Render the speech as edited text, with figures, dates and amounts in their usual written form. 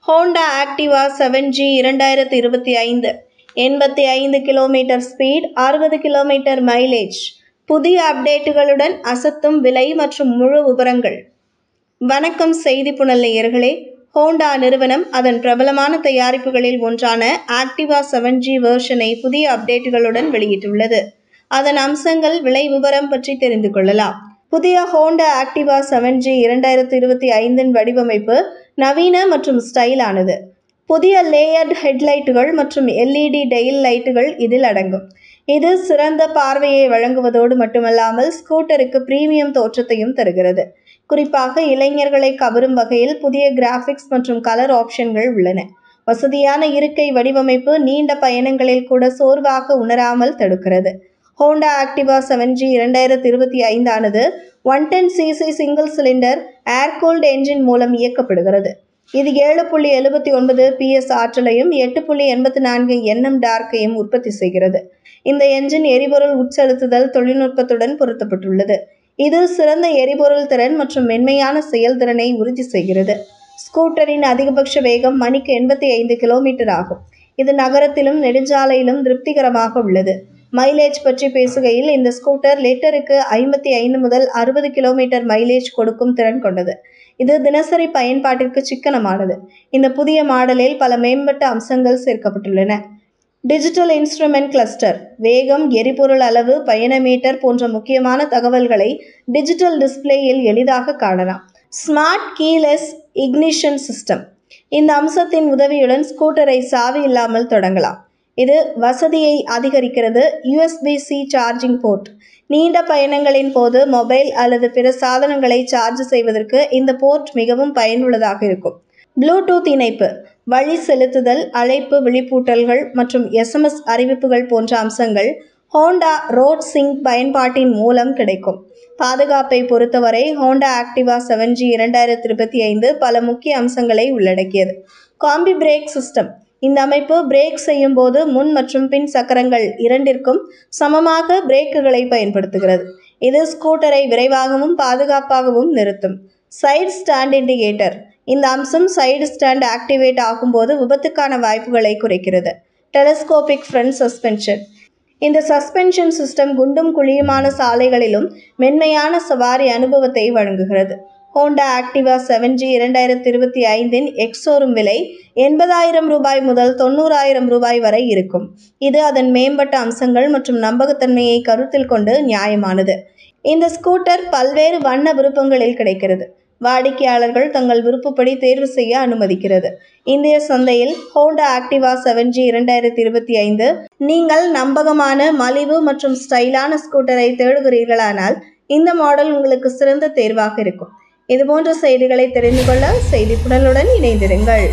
Honda Activa 7G 2025 85 kilometre speed, 60 kilometre mileage. புதிய அப்டேட்டுகளுடன் அசத்தும் விலை மற்றும் முழு விவரங்கள். வணக்கம் செய்தி புனல் நேயர்களே. ஹோண்டா நிறுவனம் அதன் பிரபலமான தயாரிப்புகளில் ஒன்றான ஆக்டிவா 7G வெர்ஷனை புதிய அப்டேட்டுகளுடன் வெளியிட்டுள்ளது. அதன் அம்சங்கள், விலை விவரம் பற்றி தெரிந்து கொள்ளலாம். புதிய ஹோண்டா ஆக்டிவா 7G 2025 வடிவமைப்பு நவீன மற்றும் ஸ்டைலானது. புதிய லேயர்டு ஹெட்லைட்டுகள் மற்றும் LED டெயில் லைட்டுகள் இதில் அடங்கும். இது சிறந்த பார்வையை வழங்குவதோடு மட்டுமல்லாமல் ஸ்கூட்டருக்கு பிரீமியம் தோற்றத்தையும் தருகிறது. குறிப்பாக இளைஞர்களை கவரும் வகையில் புதிய கிராஃபிக்ஸ் மற்றும் கலர் ஆப்ஷன்கள் உள்ளன. வசதியான இருக்கை வடிவமைப்பு நீண்ட பயணங்களில் கூட சோர்வாக உணராமல் தடுக்கிறது. ஹோண்டா ஆக்டிவா 7G 2025 ஆனது 110cc சிங்கிள் சிலிண்டர் ஏர்-கூல்டு என்ஜின் மூலம் இயக்கப்படுகிறது. இது 7.79 PS ஆற்றலையும் 8.84 Nm டார்க்கையும் உற்பத்தி செய்கிறது. இந்த என்ஜின் எரிபொருள் உட்செலுத்துதல் தொழில்நுட்பத்துடன் பொருத்தப்பட்டுள்ளது. இது சிறந்த எரிபொருள் திறன் மற்றும் மென்மையான செயல்திறனை உறுதி செய்கிறது. ஸ்கூட்டரின் அதிகபட்ச வேகம் மணிக்கு 85 கிலோமீட்டர் ஆகும். இது நகரத்திலும் நெடுஞ்சாலையிலும் திருப்திகரமாக உள்ளது. மைலேஜ் பற்றி பேசுகையில், இந்த ஸ்கூட்டர் லிட்டருக்கு 55 முதல் 60 கிலோமீட்டர் மைலேஜ் கொடுக்கும் திறன் கொண்டது. இது தினசரி பயன்பாட்டிற்கு சிக்கனமானது. இந்த புதிய மாடலில் பல மேம்பட்ட அம்சங்கள் சேர்க்கப்பட்டுள்ளன. Digital instrument cluster. வேகம், எரிபொருள் அளவு, பயண மீட்டர் போன்ற முக்கியமான தகவல்களை டிஜிட்டல் டிஸ்பிளேயில் எளிதாக காணலாம். Smart keyless ignition system. இந்த அம்சத்தின் உதவியுடன் ஸ்கூட்டரை சாவி இல்லாமல் தொடங்கலாம். இது வசதியை அதிகரிக்கிறது. USB-C charging port. நீண்ட பயணங்களின் போது மொபைல் அல்லது பிற சாதனங்களை சார்ஜ் செய்வதற்கு இந்த போர்ட் மிகவும் பயனுள்ளதாக இருக்கும். ப்ளூடூத் இணைப்பு. வழி செலுத்துதல், அழைப்பு, விழிப்பூட்டல்கள் மற்றும் SMS அறிவிப்புகள் போன்ற அம்சங்கள் ஹோண்டா ரோட் சிங்க் பயன்பாட்டின் மூலம் கிடைக்கும். பாதுகாப்பை பொறுத்தவரை ஹோண்டா ஆக்டிவா 7G 2025 பல முக்கிய அம்சங்களை உள்ளடக்கியது. Combi brake system. இந்த அமைப்பு பிரேக் செய்யும் போது முன் மற்றும் பின் சக்கரங்கள் இரண்டிற்கும் சமமாக பிரேக்குகளை பயன்படுத்துகிறது. இது ஸ்கூட்டரை விரைவாகவும் பாதுகாப்பாகவும் நிறுத்தும். Side stand indicator. இந்த அம்சம் சைடு ஸ்டாண்ட் ஆக்டிவேட் ஆகும்போது விபத்துக்கான வாய்ப்புகளை குறைக்கிறது. Telescopic front suspension. இந்த சஸ்பென்ஷன் சிஸ்டம் குண்டும் குழியுமான சாலைகளிலும் மென்மையான சவாரி அனுபவத்தை வழங்குகிறது. ஹோண்டா ஆக்டிவா 7G 2025 எக்ஸ்-ஷோரூம் விலை ரூபாய் 80,000 முதல் ரூபாய் 90,000 வரை இருக்கும். இது அதன் மேம்பட்ட அம்சங்கள் மற்றும் நம்பகத்தன்மையை கருத்தில் கொண்டு நியாயமானது. இந்த ஸ்கூட்டர் பல்வேறு வண்ண விருப்பங்களில் கிடைக்கிறது. வாடிக்கையாளர்கள் தங்கள் விருப்பப்படி தேர்வு செய்ய அனுமதிக்கிறது. இந்திய சந்தையில் ஹோண்டா ஆக்டிவா 7G 2025 நீங்கள் நம்பகமான, மலிவு மற்றும் ஸ்டைலான ஸ்கூட்டரை தேடுகிறீர்களானால் இந்த மாடல் உங்களுக்கு சிறந்த தேர்வாக இருக்கும். இதுபோன்ற செய்திகளை தெரிந்து கொள்ள செய்தி புனலுடன் இணைந்திருங்கள்.